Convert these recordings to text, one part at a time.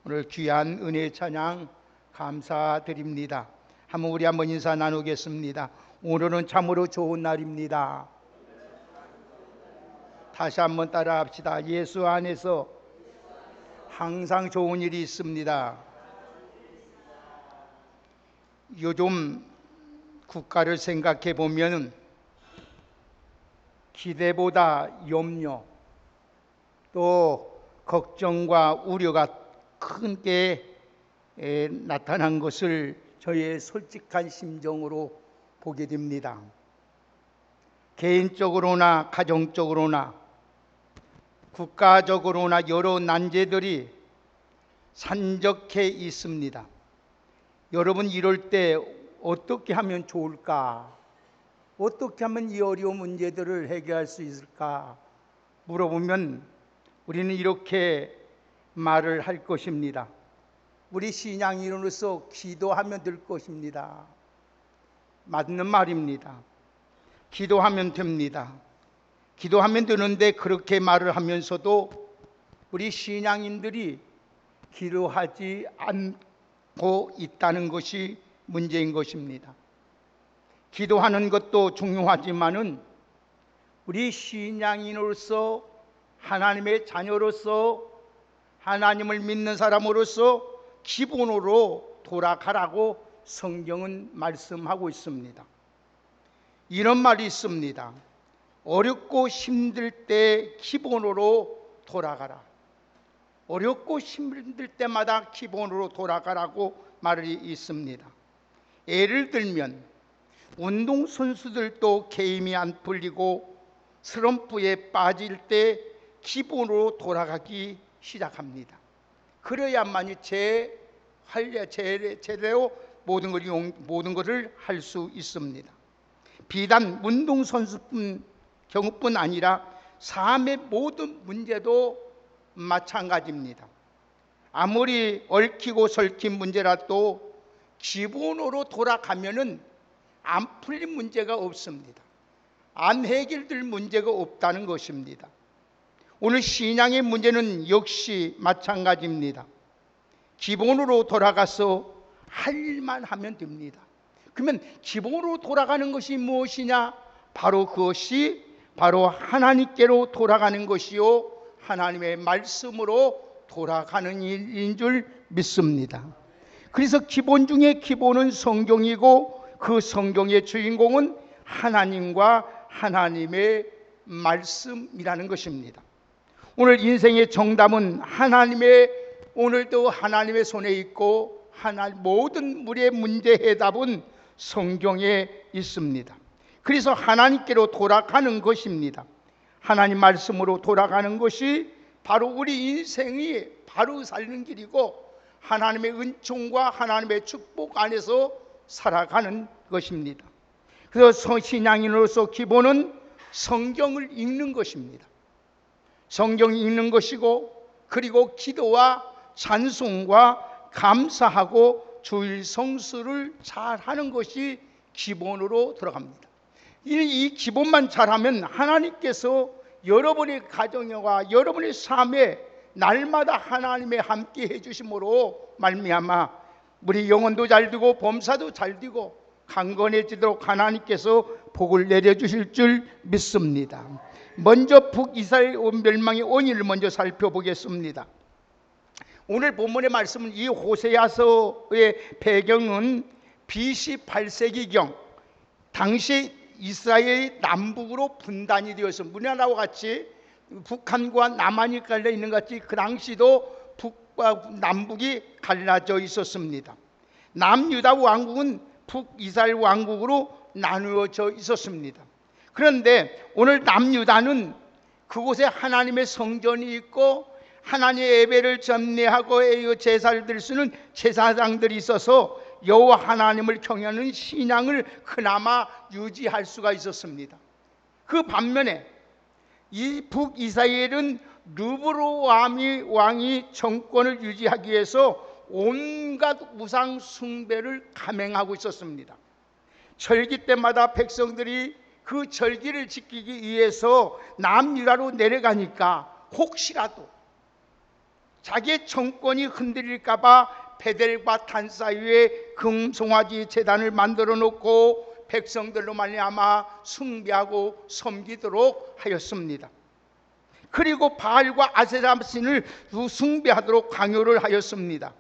오늘 귀한 은혜 찬양 감사드립니다. 한번 우리 한번 인사 나누겠습니다. 오늘은 참으로 좋은 날입니다. 다시 한번 따라 합시다. 예수 안에서 항상 좋은 일이 있습니다. 요즘 국가를 생각해 보면 기대보다 염려, 또 걱정과 우려가 크게 나타난 것을 저의 솔직한 심정으로 보게 됩니다. 개인적으로나 가정적으로나 국가적으로나 여러 난제들이 산적해 있습니다. 여러분, 이럴 때 어떻게 하면 좋을까? 어떻게 하면 이 어려운 문제들을 해결할 수 있을까? 물어보면 우리는 이렇게 말을 할 것입니다. 우리 신앙인으로서 기도하면 될 것입니다. 맞는 말입니다. 기도하면 됩니다. 기도하면 되는데 그렇게 말을 하면서도 우리 신앙인들이 기도하지 않고 있다는 것이 문제인 것입니다. 기도하는 것도 중요하지만은 우리 신앙인으로서, 하나님의 자녀로서, 하나님을 믿는 사람으로서 기본으로 돌아가라고 성경은 말씀하고 있습니다. 이런 말이 있습니다. 어렵고 힘들 때 기본으로 돌아가라. 어렵고 힘들 때마다 기본으로 돌아가라고 말이 있습니다. 예를 들면 운동선수들도 게임이 안 풀리고 슬럼프에 빠질 때 기본으로 돌아가기 시작합니다. 그래야만이 제대로 모든 것을 할 수 있습니다. 비단 운동선수뿐 경우뿐 아니라 삶의 모든 문제도 마찬가지입니다. 아무리 얽히고 설킨 문제라도 기본으로 돌아가면은 안 풀린 문제가 없습니다. 안 해결될 문제가 없다는 것입니다. 오늘 신앙의 문제는 역시 마찬가지입니다. 기본으로 돌아가서 할 일만 하면 됩니다. 그러면 기본으로 돌아가는 것이 무엇이냐? 그것이 바로 하나님께로 돌아가는 것이요, 하나님의 말씀으로 돌아가는 일인 줄 믿습니다. 그래서 기본 중에 기본은 성경이고 그 성경의 주인공은 하나님과 하나님의 말씀이라는 것입니다. 오늘 인생의 정답은 오늘도 하나님의 손에 있고 모든 우리의 문제 해답은 성경에 있습니다. 그래서 하나님께로 돌아가는 것입니다. 하나님 말씀으로 돌아가는 것이 바로 우리 인생이 바로 살는 길이고 하나님의 은총과 하나님의 축복 안에서 살아가는 것입니다. 그래서 신앙인으로서 기본은 성경을 읽는 것입니다. 성경 읽는 것이고, 그리고 기도와 찬송과 감사하고 주일 성수를 잘 하는 것이 기본으로 들어갑니다. 이 기본만 잘하면 하나님께서 여러분의 가정과 여러분의 삶에 날마다 하나님의 함께 해주심으로 말미암아 우리 영혼도 잘 되고 범사도 잘 되고 강건해지도록 하나님께서 복을 내려주실 줄 믿습니다. 먼저 북이스라엘 멸망의 원인을 먼저 살펴보겠습니다. 오늘 본문의 말씀은 이 호세아서의 배경은 BC 8세기경 당시 이스라엘이 남북으로 분단이 되어서 우리나라와 같이 북한과 남한이 갈려 있는 것 같이 그 당시도 북과 남북이 갈라져 있었습니다. 남유다 왕국은 북이스라엘 왕국으로 나누어져 있었습니다. 그런데 오늘 남유다는 그곳에 하나님의 성전이 있고 하나님의 예배를 전례하고 제사를 드릴 수 있는 제사장들이 있어서 여호와 하나님을 경외하는 신앙을 그나마 유지할 수가 있었습니다. 그 반면에 이 북이스라엘은 르브로암이 왕이 정권을 유지하기 위해서 온갖 우상 숭배를 감행하고 있었습니다. 절기 때마다 백성들이 그 절기를 지키기 위해서 남유다로 내려가니까 혹시라도 자기의 정권이 흔들릴까봐 베델과 단 사이에 금송아지 제단을 만들어 놓고 백성들로 말미암아 숭배하고 섬기도록 하였습니다. 그리고 바알과 아세라 신을 숭배하도록 강요를 하였습니다.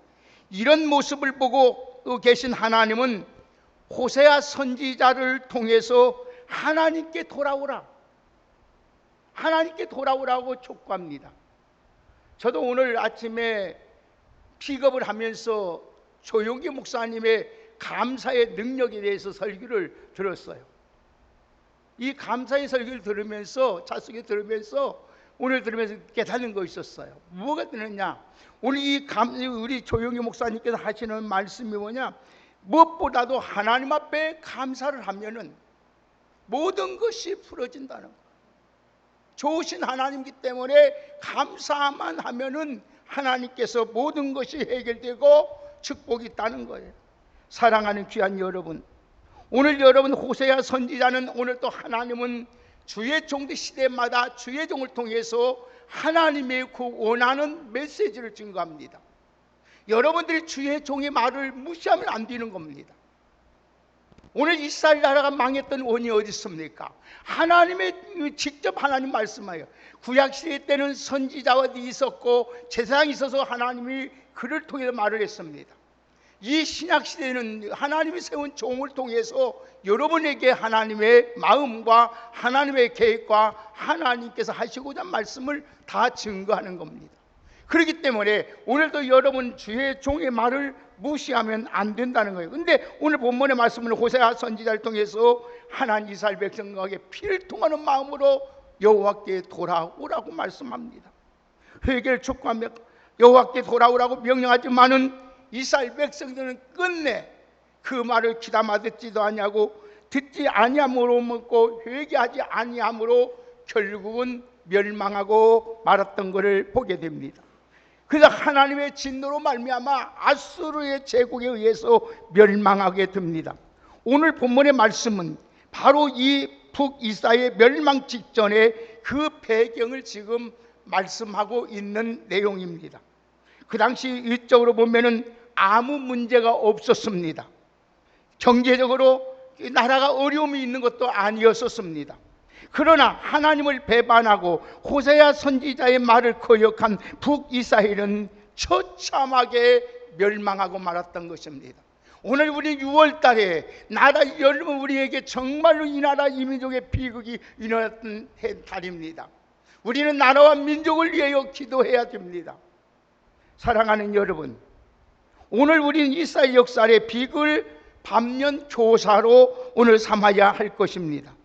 이런 모습을 보고 계신 하나님은 호세아 선지자를 통해서 하나님께 돌아오라, 하나님께 돌아오라고 촉구합니다. 저도 오늘 아침에 픽업을 하면서 조용기 목사님의 감사의 능력에 대해서 설교를 들었어요. 이 감사의 설교를 들으면서, 자석에 들으면서, 오늘 들으면서 깨닫는 거 있었어요. 뭐가 되느냐? 오늘 우리 조용기 목사님께서 하시는 말씀이 뭐냐? 무엇보다도 하나님 앞에 감사를 하면은 모든 것이 풀어진다는 거. 좋으신 하나님이기 때문에 감사만 하면은 하나님께서 모든 것이 해결되고 축복이 있다는 거예요. 사랑하는 귀한 여러분, 오늘 여러분 호세아 선지자는 오늘 또 하나님은 주의 종들 시대마다 주의 종을 통해서 하나님의 그 원하는 메시지를 증거합니다. 여러분들이 주의 종의 말을 무시하면 안 되는 겁니다. 오늘 이스라엘 나라가 망했던 원인이 어디 있습니까? 하나님의 직접 하나님 말씀하여 구약시대 때는 선지자가 있었고 제사장이 있어서 하나님이 그를 통해서 말을 했습니다. 이 신약시대는 하나님이 세운 종을 통해서 여러분에게 하나님의 마음과 하나님의 계획과 하나님께서 하시고자 한 말씀을 다 증거하는 겁니다. 그렇기 때문에 오늘도 여러분 주의 종의 말을 무시하면 안 된다는 거예요. 근데 오늘 본문의 말씀은 호세아 선지자를 통해서 하나님 이스라엘 백성에게 피를 통하는 마음으로 여호와께 돌아오라고 말씀합니다. 회개를 촉구하며 여호와께 돌아오라고 명령하지만은 이스라엘 백성들은 끝내 그 말을 귀담아 듣지도 아니하고 듣지 아니함으로 먹고 회개하지 아니함으로 결국은 멸망하고 말았던 것을 보게 됩니다. 그래서 하나님의 진노로 말미암아 아수르의 제국에 의해서 멸망하게 됩니다. 오늘 본문의 말씀은 바로 이 북이스라엘 멸망 직전에 그 배경을 지금 말씀하고 있는 내용입니다. 그 당시 일적으로 보면은 아무 문제가 없었습니다. 경제적으로 나라가 어려움이 있는 것도 아니었었습니다. 그러나 하나님을 배반하고 호세아 선지자의 말을 거역한 북이스라엘은 처참하게 멸망하고 말았던 것입니다. 오늘 우리 6월 달에 나라 여러분 우리에게 정말로 이 나라 이 민족의 비극이 일어났던 달입니다. 우리는 나라와 민족을 위하여 기도해야 됩니다. 사랑하는 여러분, 오늘 우리는 이스라엘 역사의 비극을 반면 교사로 오늘 삼아야 할 것입니다.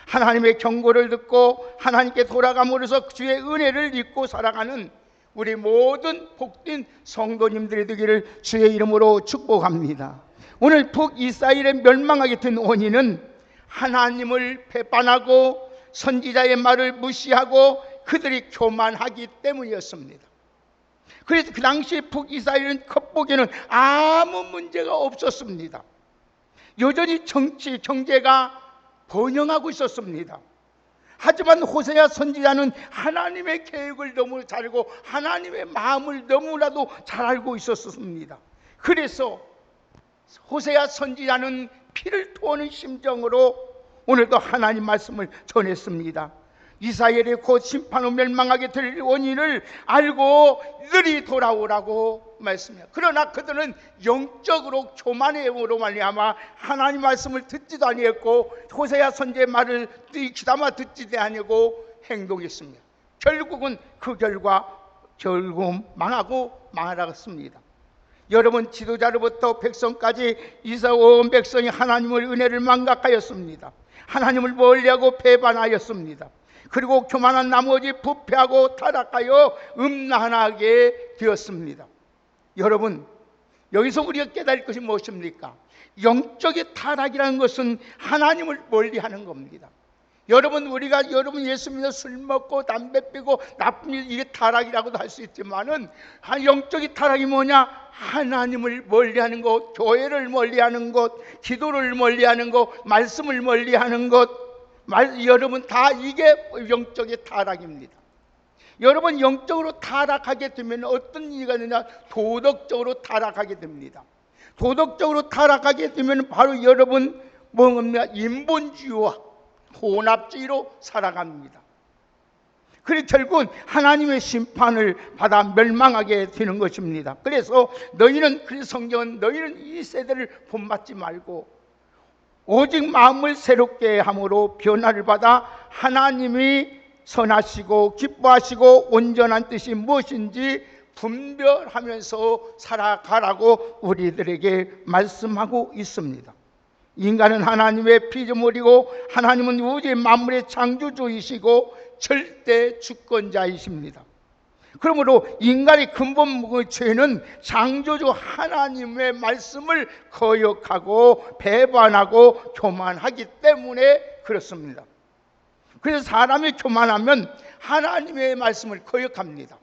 하나님의 경고를 듣고 하나님께 돌아감으로써 주의 은혜를 입고 살아가는 우리 모든 복된 성도님들이 되기를 주의 이름으로 축복합니다. 오늘 북이스라엘의 멸망하게 된 원인은 하나님을 배반하고 선지자의 말을 무시하고 그들이 교만하기 때문이었습니다. 그래서 그 당시 북이스라엘은 겉보기에는 아무 문제가 없었습니다. 여전히 정치, 경제가 번영하고 있었습니다. 하지만 호세아 선지자는 하나님의 계획을 너무 잘 알고 하나님의 마음을 너무나도 잘 알고 있었습니다. 그래서 호세아 선지자는 피를 토하는 심정으로 오늘도 하나님 말씀을 전했습니다. 이스라엘이 곧 심판으로 멸망하게 될 원인을 알고 이들이 돌아오라고 말씀해요. 그러나 그들은 영적으로 교만함으로 말미암아 하나님 말씀을 듣지도 아니했고 호세아 선지의 말을 귀담아 듣지도 아니하고 행동했습니다. 결국은 그 결과 결국 망하고 망하였습니다. 여러분, 지도자로부터 백성까지 이스라엘 온 백성이 하나님의 은혜를 망각하였습니다. 하나님을 멀리하고 배반하였습니다. 그리고 교만한 나머지 부패하고 타락하여 음란하게 되었습니다. 여러분, 여기서 우리가 깨달을 것이 무엇입니까? 영적의 타락이라는 것은 하나님을 멀리하는 겁니다. 여러분, 우리가 예수 믿어 술 먹고 담배 피고 나쁜 일, 이게 타락이라고도 할 수 있지만은 영적인 타락이 뭐냐? 하나님을 멀리하는 것, 교회를 멀리하는 것, 기도를 멀리하는 것, 말씀을 멀리하는 것, 여러분 다 이게 영적인 타락입니다. 여러분 영적으로 타락하게 되면 어떤 일이 되느냐? 도덕적으로 타락하게 됩니다. 도덕적으로 타락하게 되면 바로 여러분 뭡니까? 인본주의와 혼합주의로 살아갑니다. 그래서 결국은 하나님의 심판을 받아 멸망하게 되는 것입니다. 그래서 성경은 너희는 이 세대를 본받지 말고 오직 마음을 새롭게 함으로 변화를 받아 하나님이 선하시고 기뻐하시고 온전한 뜻이 무엇인지 분별하면서 살아가라고 우리들에게 말씀하고 있습니다. 인간은 하나님의 피조물이고 하나님은 우주의 만물의 창조주이시고 절대 주권자이십니다. 그러므로 인간의 근본 죄는 창조주 하나님의 말씀을 거역하고 배반하고 교만하기 때문에 그렇습니다. 그래서 사람이 교만하면 하나님의 말씀을 거역합니다.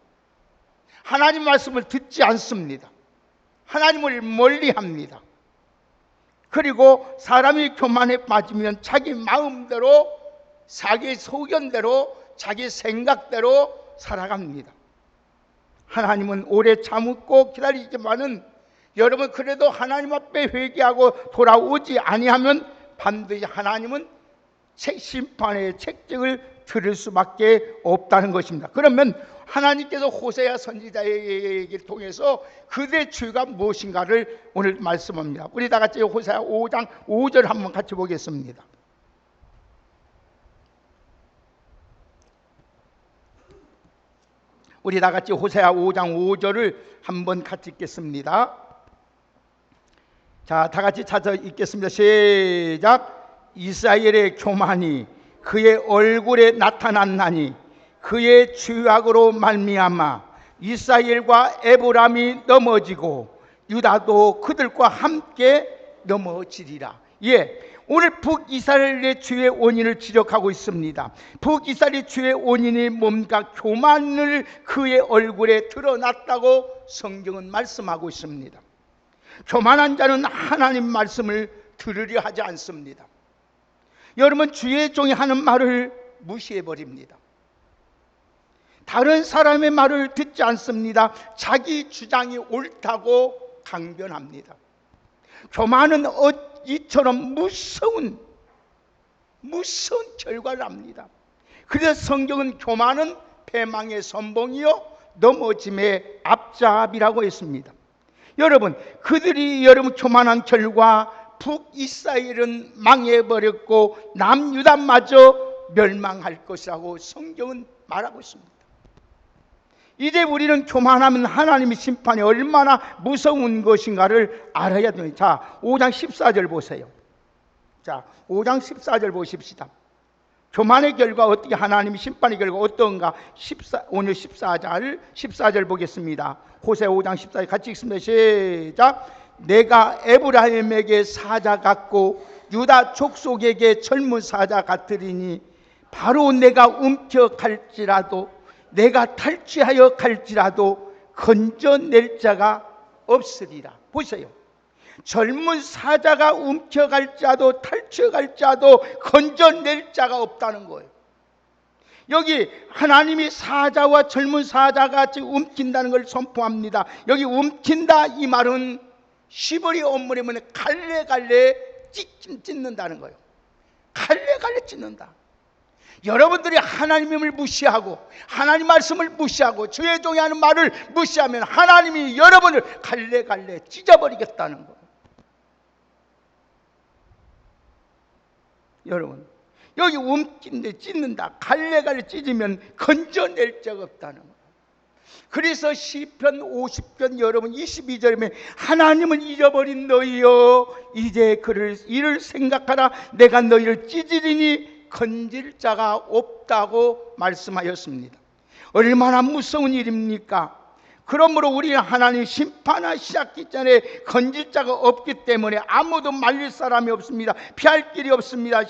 하나님 말씀을 듣지 않습니다. 하나님을 멀리합니다. 그리고 사람이 교만에 빠지면 자기 마음대로, 자기 소견대로, 자기 생각대로 살아갑니다. 하나님은 오래 참고 기다리지만은 여러분 그래도 하나님 앞에 회개하고 돌아오지 아니하면 반드시 하나님은 심판의 책정을 들을 수밖에 없다는 것입니다. 그러면 하나님께서 호세아 선지자에게 통해서 그들의 죄가 무엇인가를 오늘 말씀합니다. 우리 다 같이 호세아 5장 5절 한번 같이 보겠습니다. 우리 다 같이 호세아 5장 5절을 한번 같이 읽겠습니다. 자, 다 같이 찾아 읽겠습니다. 시작. 이스라엘의 교만이 그의 얼굴에 나타났나니 그의 죄악으로 말미암아 이스라엘과 에브라임이 넘어지고 유다도 그들과 함께 넘어지리라. 오늘 북이스라엘의 죄의 원인을 지적하고 있습니다. 북이스라엘의 죄의 원인이 뭡니까? 교만을 그의 얼굴에 드러났다고 성경은 말씀하고 있습니다. 교만한 자는 하나님 말씀을 들으려 하지 않습니다. 여러분 주의 종이 하는 말을 무시해버립니다. 다른 사람의 말을 듣지 않습니다. 자기 주장이 옳다고 강변합니다. 교만은 이처럼 무서운 결과를 합니다. 그래서 성경은 교만은 패망의 선봉이요 넘어짐의 앞잡이라고 했습니다. 여러분 그들이 교만한 결과 북이스라엘은 망해버렸고 남유다마저 멸망할 것이라고 성경은 말하고 있습니다. 이제 우리는 교만하면 하나님의 심판이 얼마나 무서운 것인가를 알아야 됩니다. 자, 5장 14절 보세요. 자, 5장 14절 보십시다. 교만의 결과 어떻게, 하나님의 심판의 결과 어떤가? 오늘 14절 보겠습니다. 호세 5장 14절 같이 읽습니다. 시작. 내가 에브라임에게 사자 같고 유다 족속에게 젊은 사자 같으리니 바로 내가 움켜갈지라도 내가 탈취하여 갈지라도 건져낼 자가 없으리라. 보세요. 젊은 사자가 움켜갈지라도 탈취할지라도 건져낼 자가 없다는 거예요. 여기 하나님이 사자와 젊은 사자같이 움킨다는 걸 선포합니다. 여기 움킨다 이 말은 시버리 엄물이면 갈래갈래 찢는다는 거예요. 갈래갈래 찢는다. 여러분들이 하나님을 무시하고 하나님 말씀을 무시하고 주의 종이 하는 말을 무시하면 하나님이 여러분을 갈래갈래 찢어버리겠다는 거예요. 여러분 여기 움킨데 찢는다, 갈래갈래 찢으면 건져낼 자가 없다는 거예요. 그래서 시편 50편 여러분 22절에 하나님을 잊어버린 너희여 이제 이를 생각하라. 내가 너희를 찢으리니 건질 자가 없다고 말씀하였습니다. 얼마나 무서운 일입니까? 그러므로 우리는 하나님 심판을 시작하기 전에 건질 자가 없기 때문에 아무도 말릴 사람이 없습니다. 피할 길이 없습니다.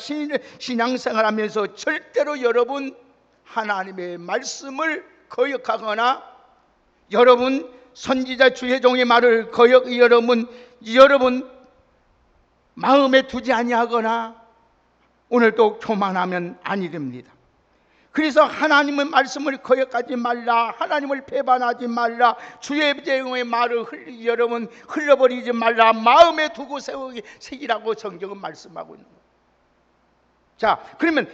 신앙생활하면서 절대로 여러분 하나님의 말씀을 거역하거나 여러분 선지자 주의 종의 말을 여러분 마음에 두지 아니하거나 오늘도 교만하면 아니 됩니다. 그래서 하나님의 말씀을 거역하지 말라, 하나님을 배반하지 말라, 주의 제공의 말을 여러분 흘려버리지 말라, 마음에 두고 새기라고 성경은 말씀하고 있는 거예요. 자, 그러면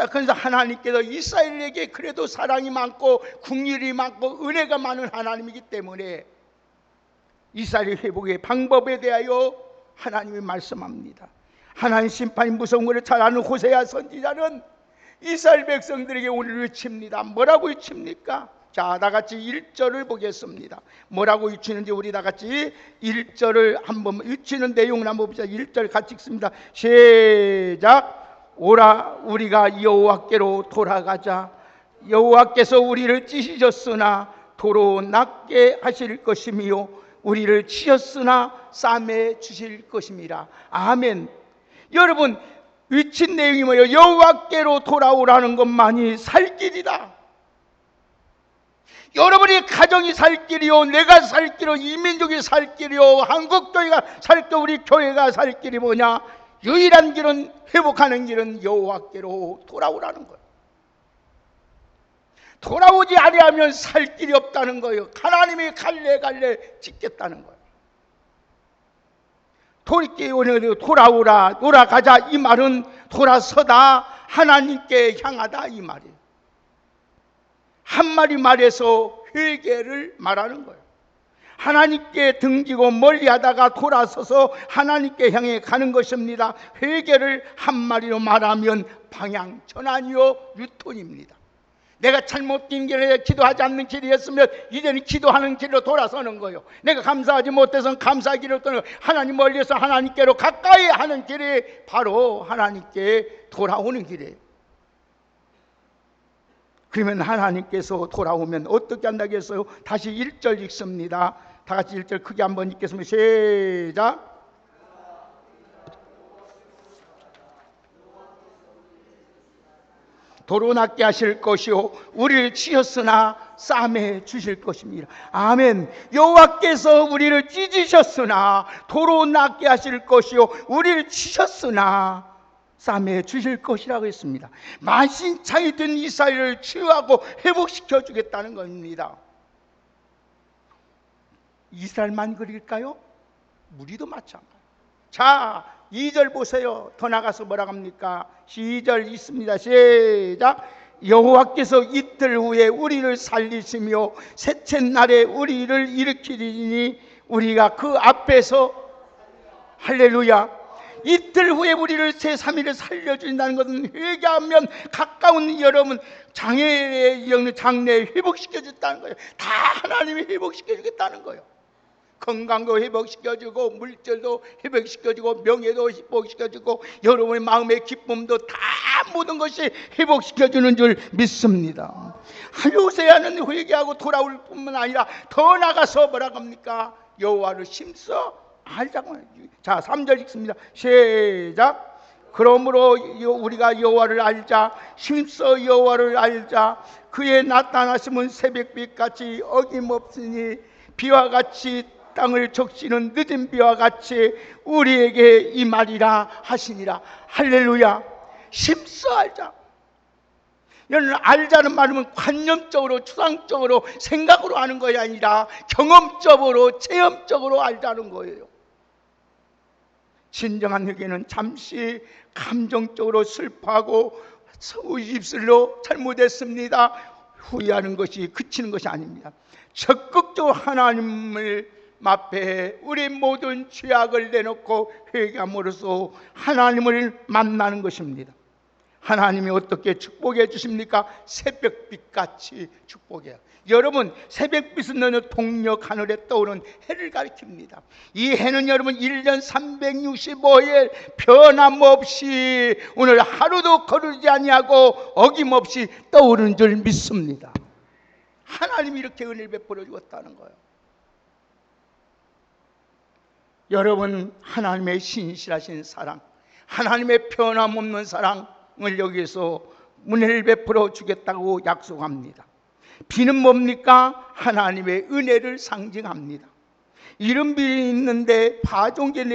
그래서 하나님께서 이스라엘에게 그래도 사랑이 많고 긍휼이 많고 은혜가 많은 하나님이기 때문에 이스라엘 회복의 방법에 대하여 하나님이 말씀합니다. 하나님 심판이 무서운 것을 잘 아는 호세아 선지자는 이스라엘 백성들에게 오늘 외칩니다. 뭐라고 외칩니까? 자, 다같이 1절을 보겠습니다. 뭐라고 외치는지 우리 다같이 1절을 한번 외치는 내용을 한번 봅시다. 1절 같이 읽습니다. 시작. 오라 우리가 여호와께로 돌아가자. 여호와께서 우리를 찢으셨으나 도로 낫게 하실 것이며 우리를 치셨으나 싸매 주실 것임이라. 아멘. 여러분, 외친 내용이 뭐예요? 여호와께로 돌아오라는 것만이 살 길이다. 여러분의 가정이 살 길이요, 내가 살 길이요, 이 민족이 살 길이요, 한국교회가 살 길, 우리 교회가 살 길이 뭐냐? 유일한 길은, 회복하는 길은 여호와께로 돌아오라는 거예요. 돌아오지 아니하면 살 길이 없다는 거예요. 하나님이 갈래 짓겠다는 거예요. 돌아오라, 돌아가자, 이 말은 돌아서다, 하나님께 향하다, 이 말이에요. 한마디 말해서 회개를 말하는 거예요. 하나님께 등지고 멀리하다가 돌아서서 하나님께 향해 가는 것입니다. 회개를 한마디로 말하면 방향 전환이요, 유턴입니다. 내가 잘못된 길에 기도하지 않는 길이었으면 이제는 기도하는 길로 돌아서는 거예요. 내가 감사하지 못해서 감사의 길로 떠나는 거예요. 하나님 멀리서 하나님께로 가까이 하는 길이 바로 하나님께 돌아오는 길이에요. 그러면 하나님께서 돌아오면 어떻게 한다고 했어요? 다시 1절 읽습니다. 다 같이 1절 크게 한번 읽겠습니다. 시작. 도로 낫게 하실 것이요 우리를 치셨으나 싸매 주실 것입니다. 아멘. 여호와께서 우리를 찢으셨으나 도로 낫게 하실 것이요 우리를 치셨으나 싸매 주실 것이라고 했습니다. 만신창이 된 이스라엘을 치유하고 회복시켜 주겠다는 겁니다. 이스라엘만 그릴까요? 우리도 마찬가지. 자, 2절 보세요. 더 나가서 뭐라고 합니까? 2절 있습니다. 시작. 여호와께서 이틀 후에 우리를 살리시며 셋째 날에 우리를 일으키리니 우리가 그 앞에서 할렐루야. 이틀 후에 우리를 제3일에 살려주신다는 것은 회개하면 가까운 여러분 장애에 회복시켜줬다는 거예요. 다 하나님이 회복시켜주겠다는 거예요. 건강도 회복시켜주고 물질도 회복시켜주고 명예도 회복시켜주고 여러분의 마음의 기쁨도 다 모든 것이 회복시켜주는 줄 믿습니다. 요새는 회개하고 돌아올 뿐만 아니라 더 나가서 뭐라고 합니까? 여호와를 심써 알자고. 자, 3절 읽습니다. 시작. 그러므로 우리가 여호와를 알자, 심써 여호와를 알자. 그의 나타나심은 새벽빛같이 어김없으니 비와 같이 땅을 적시는 늦은 비와 같이 우리에게 임하리라 하시니라. 할렐루야. 심써 알자. 여러분, 알자는 말은 관념적으로 추상적으로 생각으로 아는 것이 아니라 경험적으로 체험적으로 알자는 거예요. 진정한 회개는 잠시 감정적으로 슬퍼하고 입술로 잘못했습니다 후회하는 것이 그치는 것이 아닙니다. 적극적으로 하나님을 앞에 우리 모든 죄악을 내놓고 회개함으로써 하나님을 만나는 것입니다. 하나님이 어떻게 축복해 주십니까? 새벽빛같이 축복해요. 여러분, 새벽빛은 너는 동력 하늘에 떠오르는 해를 가리킵니다. 이 해는 여러분 1년 365일 변함없이 오늘 하루도 거르지 아니하고 어김없이 떠오르는 줄 믿습니다. 하나님이 이렇게 은혜를 베풀어 주었다는 거예요. 여러분, 하나님의 신실하신 사랑, 하나님의 변함없는 사랑을 여기서 은혜를 베풀어 주겠다고 약속합니다. 비는 뭡니까? 하나님의 은혜를 상징합니다. 이른 비는 있는데 파종기에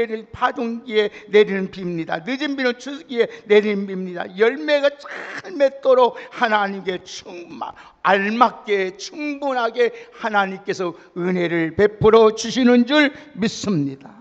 내리는 비입니다. 늦은 비는 추수기에 내리는 비입니다. 열매가 잘 맺도록 하나님께 알맞게 충분하게 하나님께서 은혜를 베풀어 주시는 줄 믿습니다.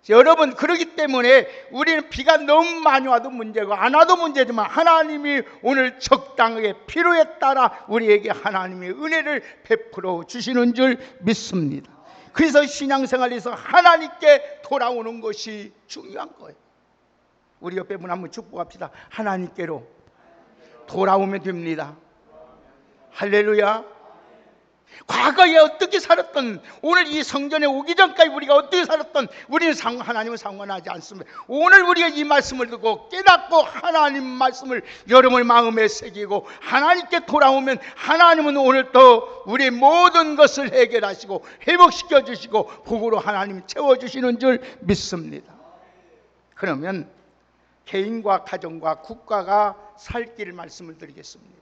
여러분, 그렇기 때문에 우리는 비가 너무 많이 와도 문제고 안 와도 문제지만 하나님이 오늘 적당하게 필요에 따라 우리에게 하나님의 은혜를 베풀어 주시는 줄 믿습니다. 그래서 신앙생활에서 하나님께 돌아오는 것이 중요한 거예요. 우리 옆에 분 한번 축복합시다. 하나님께로 돌아오면 됩니다. 할렐루야. 과거에 어떻게 살았던, 오늘 이 성전에 오기 전까지 우리가 어떻게 살았던 우리는 하나님은 상관하지 않습니다. 오늘 우리가 이 말씀을 듣고 깨닫고 하나님 말씀을 여러분의 마음에 새기고 하나님께 돌아오면 하나님은 오늘 또 우리의 모든 것을 해결하시고 회복시켜 주시고 복으로 하나님이 채워주시는 줄 믿습니다. 그러면 개인과 가정과 국가가 살 길을 말씀을 드리겠습니다.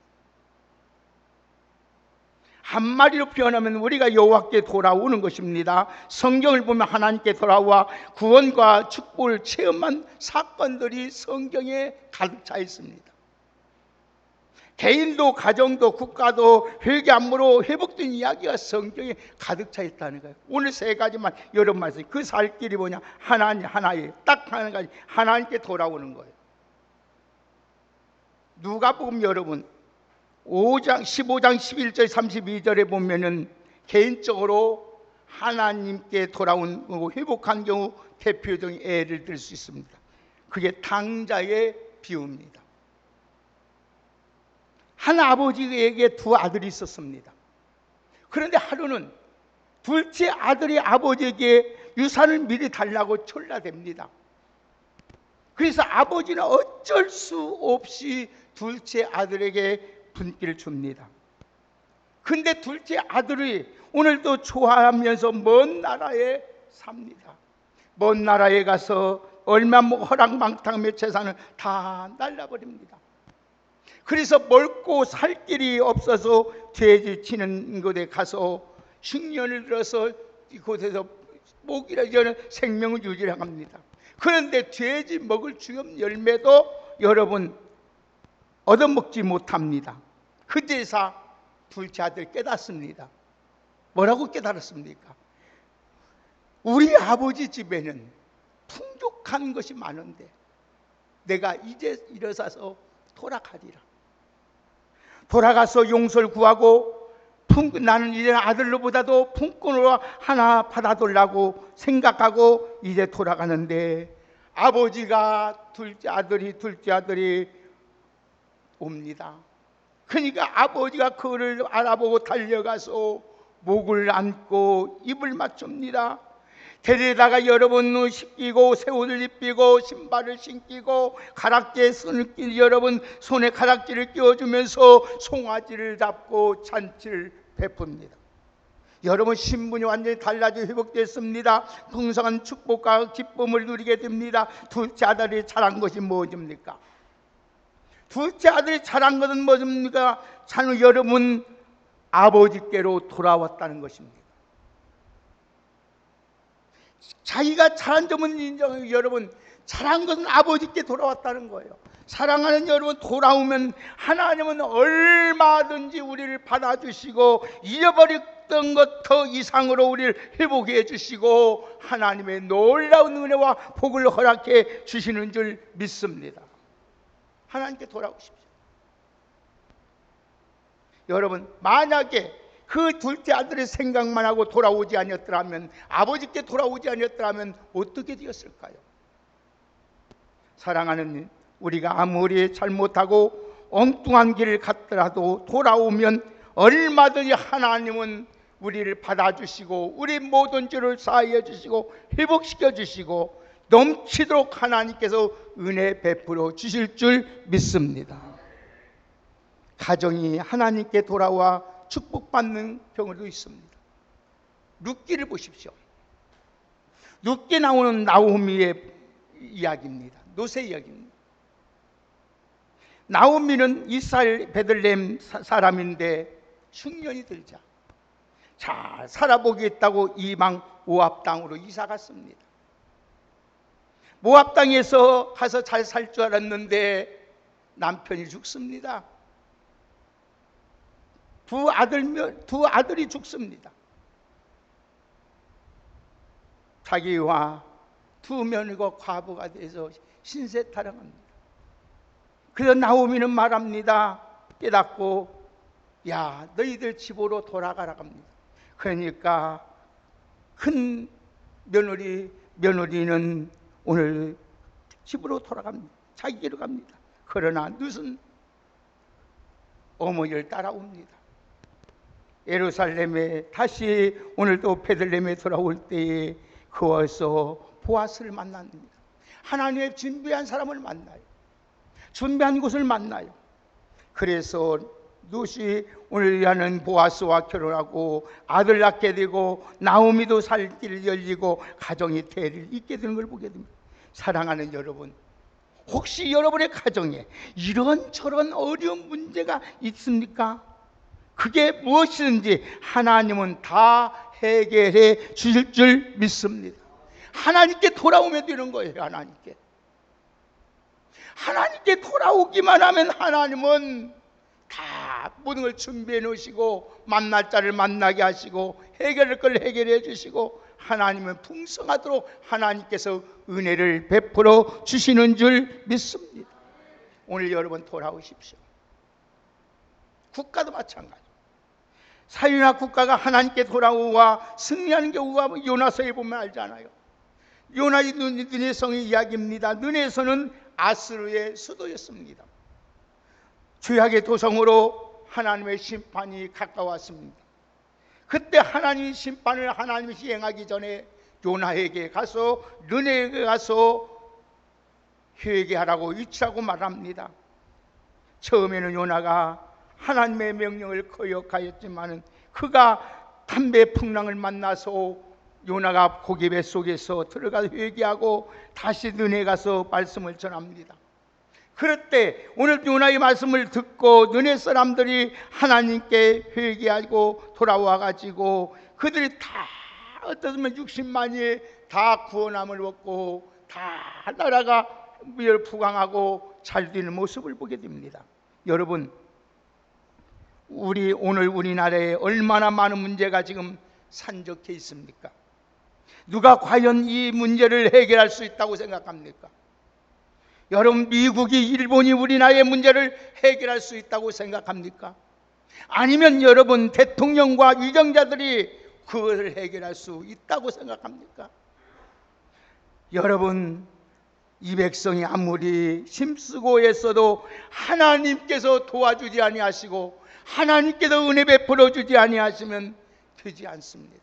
한마디로 표현하면 우리가 여호와께 돌아오는 것입니다. 성경을 보면 하나님께 돌아와 구원과 축복을 체험한 사건들이 성경에 가득 차 있습니다. 개인도 가정도 국가도 회개 안무로 회복된 이야기가 성경에 가득 차 있다는 거예요. 오늘 세 가지만 여러분 말씀, 그 살 길이 뭐냐? 하나님 하나에 딱 한 가지, 하나님께 돌아오는 거예요. 누가복음 여러분 15장 11절 32절에 보면은 개인적으로 하나님께 돌아온 회복한 경우 대표적인 예를 들 수 있습니다. 그게 당자의 비유입니다. 한 아버지에게 두 아들이 있었습니다. 그런데 하루는 둘째 아들이 아버지에게 유산을 미리 달라고 졸라댑니다. 그래서 아버지는 어쩔 수 없이 둘째 아들에게 분기를 줍니다. 근데 둘째 아들이 오늘도 좋아하면서 먼 나라에 삽니다. 먼 나라에 가서 얼마 허락망탕며 재산을 다 날라버립니다. 그래서 먹고 살 길이 없어서 돼지 치는 곳에 가서 흉년을 들어서 이곳에서 목이라 저는 생명을 유지합니다. 그런데 돼지 먹을 주염 열매도 여러분 얻어먹지 못합니다. 그제서 둘째 아들 깨닫습니다. 뭐라고 깨달았습니까? 우리 아버지 집에는 풍족한 것이 많은데 내가 이제 일어서서 돌아가리라. 돌아가서 용서를 구하고 나는 이제 아들로보다도 품꾼으로 하나 받아들라고 생각하고 이제 돌아가는데 아버지가 둘째 아들이 옵니다. 그러니까 아버지가 그를 알아보고 달려가서 목을 안고 입을 맞춥니다. 데려다가 여러분 씻기고 새 옷을 입히고 신발을 신기고 가락지에 여러분 손에 가락지를 끼워주면서 송아지를 잡고 잔치를 베풉니다. 여러분 신분이 완전히 달라져 회복됐습니다. 풍성한 축복과 기쁨을 누리게 됩니다. 둘째 아들이 잘한 것이 무엇입니까? 둘째 아들이 잘한 것은 무엇입니까? 참 여러분 아버지께로 돌아왔다는 것입니다. 자기가 잘한 점은 인정해요. 여러분 잘한 것은 아버지께 돌아왔다는 거예요. 사랑하는 여러분, 돌아오면 하나님은 얼마든지 우리를 받아주시고 잃어버렸던 것 더 이상으로 우리를 회복해 주시고 하나님의 놀라운 은혜와 복을 허락해 주시는 줄 믿습니다. 하나님께 돌아오십시오. 여러분 만약에 그 둘째 아들의 생각만 하고 돌아오지 아니었더라면, 아버지께 돌아오지 아니었더라면 어떻게 되었을까요? 사랑하는 우리가 아무리 잘못하고 엉뚱한 길을 갔더라도 돌아오면 얼마든지 하나님은 우리를 받아주시고 우리 모든 죄를 사하여 주시고 회복시켜 주시고 넘치도록 하나님께서 은혜 베풀어 주실 줄 믿습니다. 가정이 하나님께 돌아와 축복받는 경우도 있습니다. 룻기를 보십시오. 룻기에 나오는 나오미의 이야기입니다. 노새 이야기입니다. 나오미는 이스라엘 베들레헴 사람인데 흉년이 들자 잘 살아보겠다고 이방 모압 땅으로 이사 갔습니다. 모압 땅에서 가서 잘 살 줄 알았는데 남편이 죽습니다. 두 아들이 죽습니다. 자기와 두 며느리가 과부가 돼서 신세 타령합니다. 그래서 나오미는 말합니다. 깨닫고, 야, 너희들 집으로 돌아가라고 합니다. 그러니까 큰 며느리는 오늘 집으로 돌아갑니다. 자기 길로 갑니다. 그러나 늦은 어머니를 따라옵니다. 예루살렘에 다시 오늘도 베들레헴에 돌아올 때에 그와서 보아스를 만납니다. 하나님의 준비한 사람을 만나요. 준비한 곳을 만나요. 그래서 룻이 오늘 하는 보아스와 결혼하고 아들 낳게 되고 나오미도 살 길을 열리고 가정이 대를 잇게 되는 걸 보게 됩니다. 사랑하는 여러분, 혹시 여러분의 가정에 이런저런 어려운 문제가 있습니까? 그게 무엇이든지 하나님은 다 해결해 주실 줄 믿습니다. 하나님께 돌아오면 되는 거예요. 하나님께 돌아오기만 하면 하나님은 다 모든 걸 준비해 놓으시고 만날 자를 만나게 하시고 해결할 걸 해결해 주시고 하나님은 풍성하도록 하나님께서 은혜를 베풀어 주시는 줄 믿습니다. 오늘 여러분 돌아오십시오. 국가도 마찬가지. 사회나 국가가 하나님께 돌아오와 승리하는 경우가 요나서에 보면 알잖아요. 요나의 느네성의 이야기입니다. 느네성은 아스르의 수도였습니다. 죄악의 도성으로 하나님의 심판이 가까웠습니다. 그때 하나님의 심판을 하나님이 시행하기 전에 요나에게 가서 느네에게 가서 회개하라고 위치하고 말합니다. 처음에는 요나가 하나님의 명령을 거역하였지만 그가 담배 풍랑을 만나서 요나가 고기 뱃속에서 들어가 회개하고 다시 느네 가서 말씀을 전합니다. 그럴 때 오늘 요나의 말씀을 듣고 느네 사람들이 하나님께 회개하고 돌아와 가지고 그들이 다 어떠면 60만이 다 구원함을 얻고 다 나라가 부강하고 잘 되는 모습을 보게 됩니다. 여러분, 오늘 우리나라에 얼마나 많은 문제가 지금 산적해 있습니까? 누가 과연 이 문제를 해결할 수 있다고 생각합니까? 여러분, 미국이 일본이 우리나라의 문제를 해결할 수 있다고 생각합니까? 아니면 여러분 대통령과 위정자들이 그것을 해결할 수 있다고 생각합니까? 여러분, 이 백성이 아무리 힘쓰고 애써도 하나님께서 도와주지 아니하시고 하나님께서 은혜 베풀어 주지 아니하시면 되지 않습니다.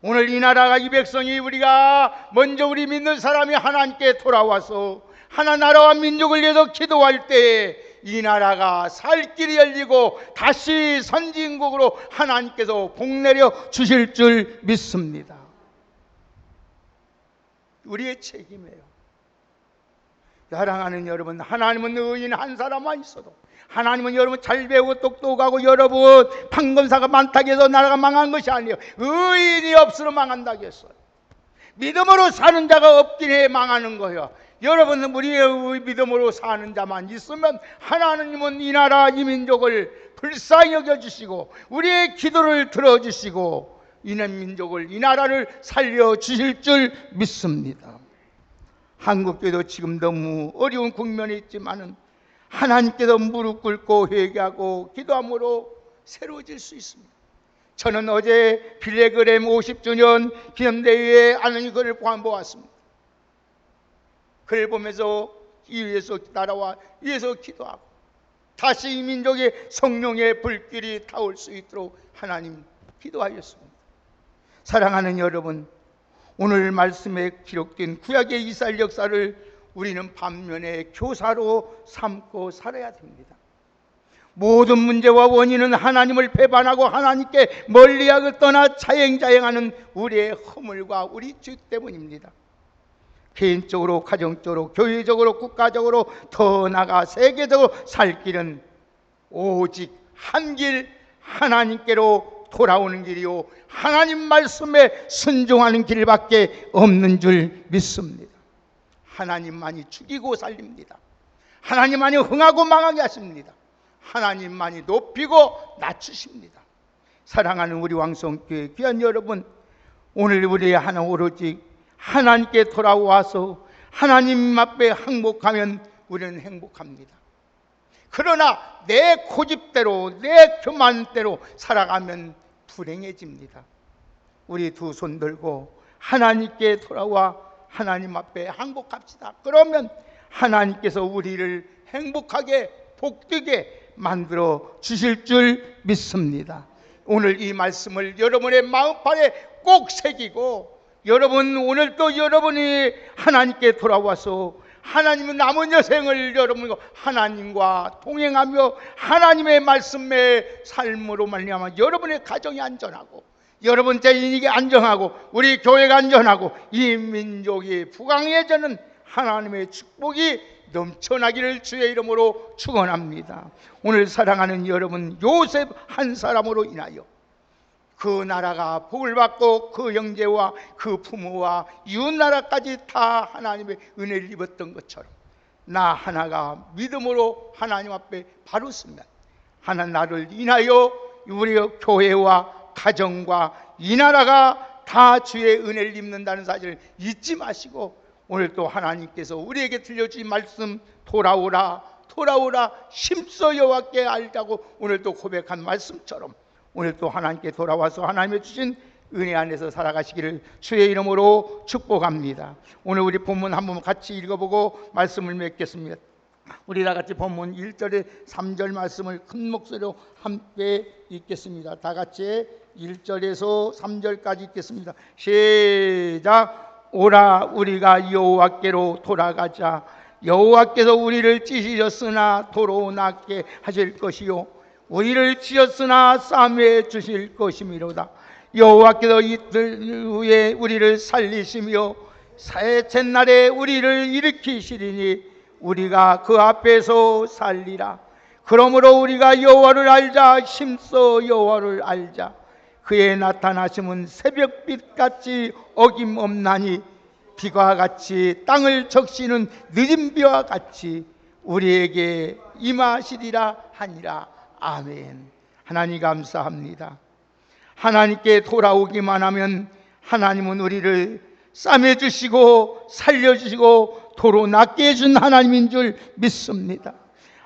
오늘 이 나라가 이 백성이 우리가 먼저 우리 믿는 사람이 하나님께 돌아와서 하나 나라와 민족을 위해서 기도할 때에 이 나라가 살 길이 열리고 다시 선진국으로 하나님께서 복내려 주실 줄 믿습니다. 우리의 책임이에요. 사랑하는 여러분, 하나님은 의인 한 사람만 있어도 하나님은 여러분 잘 배우고 똑똑하고 여러분 판검사가 많다고 해서 나라가 망한 것이 아니에요. 의인이 없으로 망한다고 했어요. 믿음으로 사는 자가 없긴 해 망하는 거예요. 여러분은 우리의 믿음으로 사는 자만 있으면 하나님은 이 나라 이 민족을 불쌍히 여겨주시고 우리의 기도를 들어주시고 이는 민족을 이 나라를 살려주실 줄 믿습니다. 한국교회도 지금 너무 어려운 국면에 있지만은 하나님께서 무릎 꿇고 회개하고 기도함으로 새로워질 수 있습니다. 저는 어제 빌레그램 50주년 기념대회에 하나님 글을 보았습니다. 글을 보면서 이 위에서 나라와 위에서 기도하고 다시 이 민족의 성령의 불길이 타올 수 있도록 하나님 기도하였습니다. 사랑하는 여러분, 오늘 말씀에 기록된 구약의 이스라엘 역사를 우리는 반면에 교사로 삼고 살아야 됩니다. 모든 문제와 원인은 하나님을 배반하고 하나님께 멀리하고 떠나 자행자행하는 우리의 허물과 우리 죄 때문입니다. 개인적으로, 가정적으로, 교회적으로, 국가적으로, 더 나아가 세계적으로 살 길은 오직 한 길 하나님께로 돌아오는 길이요 하나님 말씀에 순종하는 길밖에 없는 줄 믿습니다. 하나님만이 죽이고 살립니다. 하나님만이 흥하고 망하게 하십니다. 하나님만이 높이고 낮추십니다. 사랑하는 우리 왕성교회 귀한 여러분, 오늘 우리 하나 오로지 하나님께 돌아와서 하나님 앞에 항복하면 우리는 행복합니다. 그러나 내 고집대로 내 교만대로 살아가면 불행해집니다. 우리 두 손 들고 하나님께 돌아와 하나님 앞에 항복합시다. 그러면 하나님께서 우리를 행복하게 복되게 만들어 주실 줄 믿습니다. 오늘 이 말씀을 여러분의 마음판에 꼭 새기고, 여러분 오늘도 여러분이 하나님께 돌아와서 하나님은 남은 여생을 여러분과 하나님과 동행하며 하나님의 말씀의 삶으로 말미암아 여러분의 가정이 안전하고, 여러분 개인이 안정하고, 우리 교회가 안전하고, 이 민족이 부강해지는 하나님의 축복이 넘쳐나기를 주의 이름으로 축원합니다. 오늘 사랑하는 여러분, 요셉 한 사람으로 인하여 그 나라가 복을 받고 그 형제와 그 부모와 이웃나라까지 다 하나님의 은혜를 입었던 것처럼, 나 하나가 믿음으로 하나님 앞에 바로 서면 하나님 나를 인하여 우리 교회와 가정과 이 나라가 다 주의 은혜를 입는다는 사실을 잊지 마시고, 오늘 또 하나님께서 우리에게 들려주신 말씀, 돌아오라 돌아오라 힘써 여호와께 알자고 오늘 또 고백한 말씀처럼 오늘 또 하나님께 돌아와서 하나님의 주신 은혜 안에서 살아가시기를 주의 이름으로 축복합니다. 오늘 우리 본문 한번 같이 읽어보고 말씀을 맺겠습니다. 우리 다 같이 본문 1절에 3절 말씀을 큰 목소리로 함께 읽겠습니다. 다 같이 1절에서 3절까지 읽겠습니다. 시작. 오라 우리가 여호와께로 돌아가자. 여호와께서 우리를 찢으셨으나 도로 낫게 하실 것이요 우리를 찢었으나 싸매 주실 것이미로다. 여호와께서 이틀 후에 우리를 살리시며 셋째 날에 우리를 일으키시리니 우리가 그 앞에서 살리라. 그러므로 우리가 여호와를 알자. 힘써 여호와를 알자. 그의 나타나심은 새벽빛같이 어김없나니 비와 같이 땅을 적시는 늦은 비와 같이 우리에게 임하시리라 하니라. 아멘. 하나님 감사합니다. 하나님께 돌아오기만 하면 하나님은 우리를 싸매주시고 살려주시고 도로 낫게 해준 하나님인 줄 믿습니다.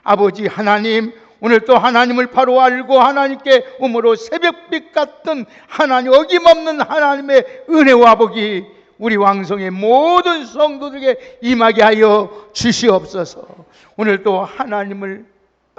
아버지 하나님, 오늘 또 하나님을 바로 알고 하나님께 오므로 새벽빛 같은 하나님, 어김없는 하나님의 은혜와 복이 우리 왕성의 모든 성도들에게 임하게 하여 주시옵소서. 오늘 또 하나님을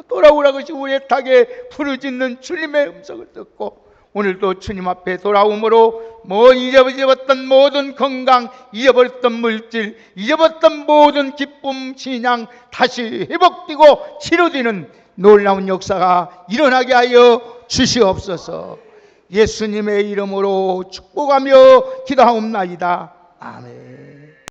돌아오라고 우리의 탁에 부르짖는 주님의 음성을 듣고 오늘도 주님 앞에 돌아오므로 잊어버렸던 모든 건강, 잊어버렸던 물질, 잊어버렸던 모든 기쁨, 신앙 다시 회복되고 치료되는 놀라운 역사가 일어나게 하여 주시옵소서. 예수님의 이름으로 축복하며 기도하옵나이다. 아멘.